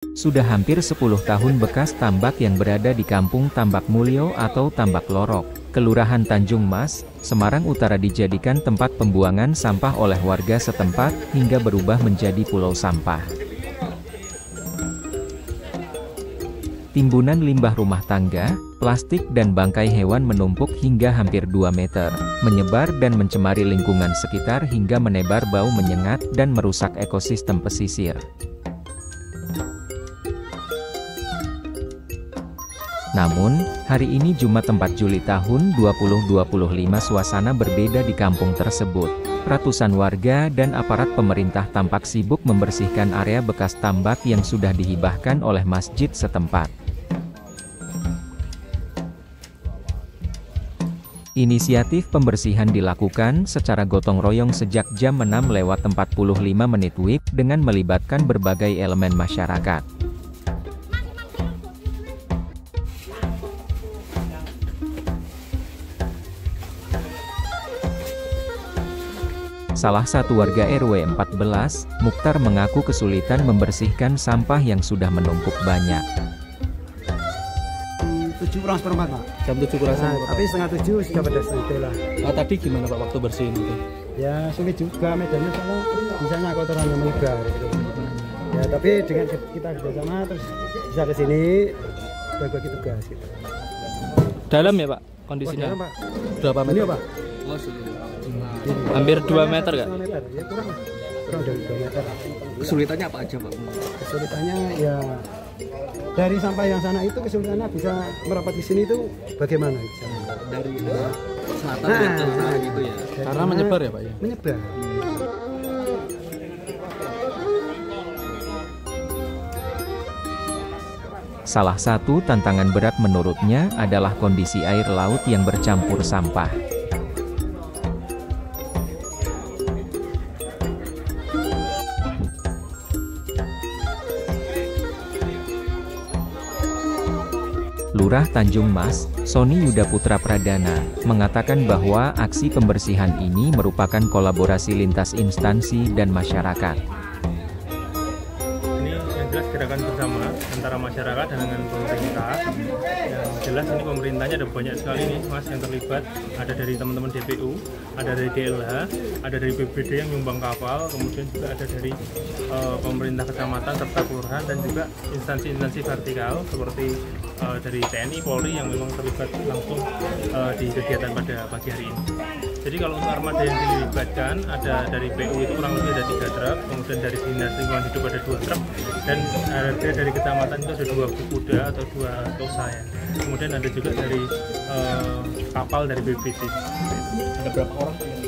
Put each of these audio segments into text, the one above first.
Sudah hampir 10 tahun bekas tambak yang berada di Kampung Tambak Mulyo atau Tambak Lorok, Kelurahan Tanjung Mas, Semarang Utara dijadikan tempat pembuangan sampah oleh warga setempat, hingga berubah menjadi pulau sampah. Timbunan limbah rumah tangga, plastik dan bangkai hewan menumpuk hingga hampir 2 meter, menyebar dan mencemari lingkungan sekitar hingga menebar bau menyengat dan merusak ekosistem pesisir. Namun, hari ini Jumat 4 Juli tahun 2025 suasana berbeda di kampung tersebut. Ratusan warga dan aparat pemerintah tampak sibuk membersihkan area bekas tambak yang sudah dihibahkan oleh masjid setempat. Inisiatif pembersihan dilakukan secara gotong royong sejak jam 6:45 WIB dengan melibatkan berbagai elemen masyarakat. Salah satu warga RW 14, Mukhtar mengaku kesulitan membersihkan sampah yang sudah menumpuk banyak. 7 kurang seperempat, Pak. Jam 7 kurang seperempat. Tapi setengah 7 sudah pada selesai lah. Tadi gimana Pak waktu bersihin itu? Ya sulit juga medannya soalnya misalnya kotorannya menyebar gitu. Ya tapi dengan kita kerjasama terus bisa ke sini bagi tugas gitu. Dalam ya Pak kondisinya? Dalam, Pak. Berapa meter? Ini Pak. Oh, hampir 2 meter nggak? Ya kurang dari 2 meter. Kesulitannya apa aja Pak? Kesulitannya ya dari sampah yang sana itu kesulitannya bisa merapat di sini itu bagaimana? Dari selatan ke utara gitu ya? Karena menyebar ya Pak ya? Menyebar. Salah satu tantangan berat menurutnya adalah kondisi air laut yang bercampur sampah. Lurah Tanjung Mas, Sony Yuda Putra Pradana, mengatakan bahwa aksi pembersihan ini merupakan kolaborasi lintas instansi dan masyarakat. Ini yang jelas gerakan bersama antara masyarakat dengan pemerintah. Yang jelas ini pemerintahnya ada banyak sekali nih Mas yang terlibat. Ada dari teman-teman DPU, ada dari DLH, ada dari BPD yang nyumbang kapal, kemudian juga ada dari pemerintah kecamatan serta kelurahan dan juga instansi-instansi vertikal seperti dari TNI, Polri yang memang terlibat langsung di kegiatan pada pagi hari ini. Jadi kalau untuk armada yang dilibatkan, ada dari PU itu kurang lebih ada 3 truk, kemudian dari Dinas Lingkungan Hidup ada 2 truk, dan ada dari kecamatan itu ada 2 kuda atau 2 tosa ya. Kemudian ada juga dari kapal dari BPD. Ada berapa orang yang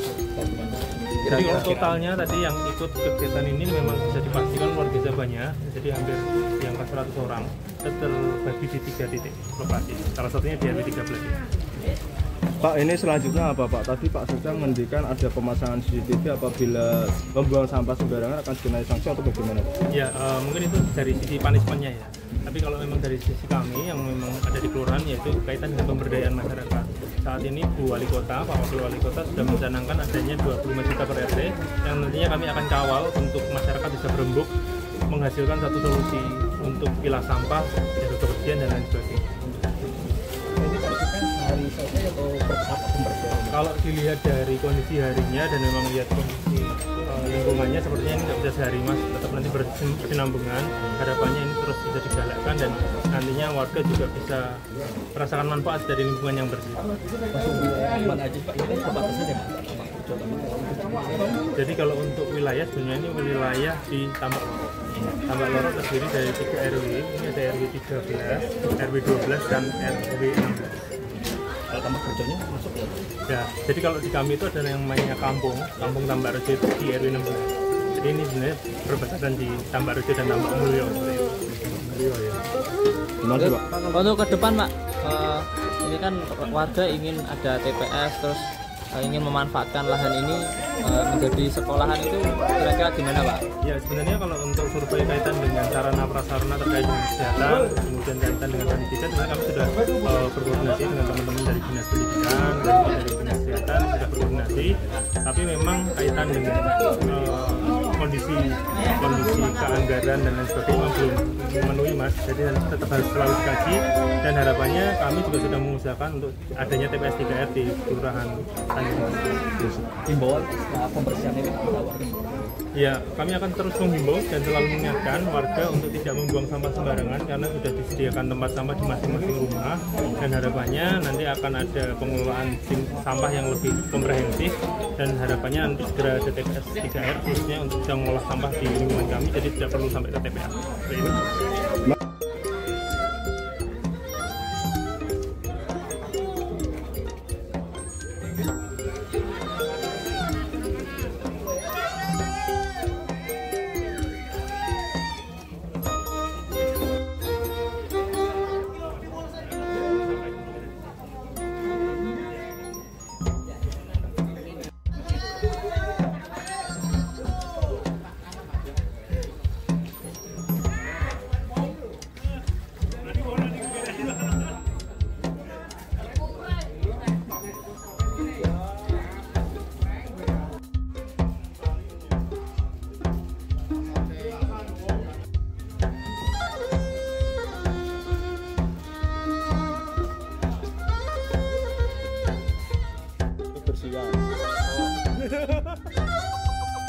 jadi kalau totalnya tadi yang ikut kegiatan ini memang bisa dipastikan luar biasa banyak, jadi hampir di angka 100 orang, terbagi di 3 titik lokasi, salah satunya di RW 13. Pak, ini selanjutnya apa Pak? Tadi Pak Sekda menghentikan ada pemasangan CCTV apabila membuang sampah sembarangan akan dikenai sanksi atau bagaimana? Ya, mungkin itu dari sisi punishment-nya ya. Tapi kalau memang dari sisi kami yang memang ada di kelurahan yaitu kaitan dengan pemberdayaan masyarakat. Saat ini Bu Wali Kota, Pak Wakil Wali Kota sudah mencanangkan adanya 25 juta per RT yang nantinya kami akan kawal untuk masyarakat bisa berembuk menghasilkan satu solusi untuk pilah sampah, jasa kebersihan dan lain sebagainya. hari selesai atau bertahap pembersihan? Kalau dilihat dari kondisi harinya dan memang lihat kondisi lingkungannya sepertinya ini nggak bisa sehari Mas, tetap nanti berkesinambungan. Harapannya ini terus bisa digalakkan dan nantinya warga juga bisa merasakan manfaat dari lingkungan yang bersih. Masuk mana aja Pak? Ini kan perbatasan ya Pak? Jadi kalau untuk wilayah sebenarnya ini wilayah di Tambak Lorok terdiri dari 3 RW. Ini ada RW 13, RW 12 dan RW 16. Kalau Tambak Rejonya masuk ya? Ya, jadi kalau di kami itu ada yang namanya kampung Tambak Rejo itu di RW 16. Jadi ini sebenarnya perbatasan di Tambak Rejo dan Tambak Mulyo. Mulyo ya. Gimana sih Pak? Untuk ke depan Pak, ini kan warga ingin ada TPS terus ingin memanfaatkan lahan ini menjadi sekolahan, itu kira-kira gimana Pak? Ya sebenarnya kalau untuk survei kaitan dengan sarana prasarana terkait dengan kesehatan, kemudian kaitan dengan pendidikan, sebenarnya kami sudah berkoordinasi dengan teman-teman dari dinas pendidikan dan dari dinas kesehatan sudah berkoordinasi. Tapi memang kaitan dengan kondisi keanggaran dan lain sebagainya memang belum memenuhi Mas, jadi tetap harus selalu dikaji, dan harapannya kami juga sudah mengusahakan untuk adanya TPS 3R di Kelurahan Tanjung Mas. Himbauan setelah pembersihan ini apa warga? Ya, kami akan terus menghimbau dan selalu mengingatkan warga untuk tidak membuang sampah sembarangan karena sudah disediakan tempat sampah di masing-masing rumah, dan harapannya nanti akan ada pengelolaan sampah yang lebih komprehensif, dan harapannya nanti segera ada TPS 3R khususnya untuk bisa mengolah sampah di lingkungan kami, jadi tidak perlu sampai ke TPA. Seperti itu.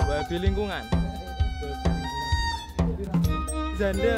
Bagi lingkungan. Zanda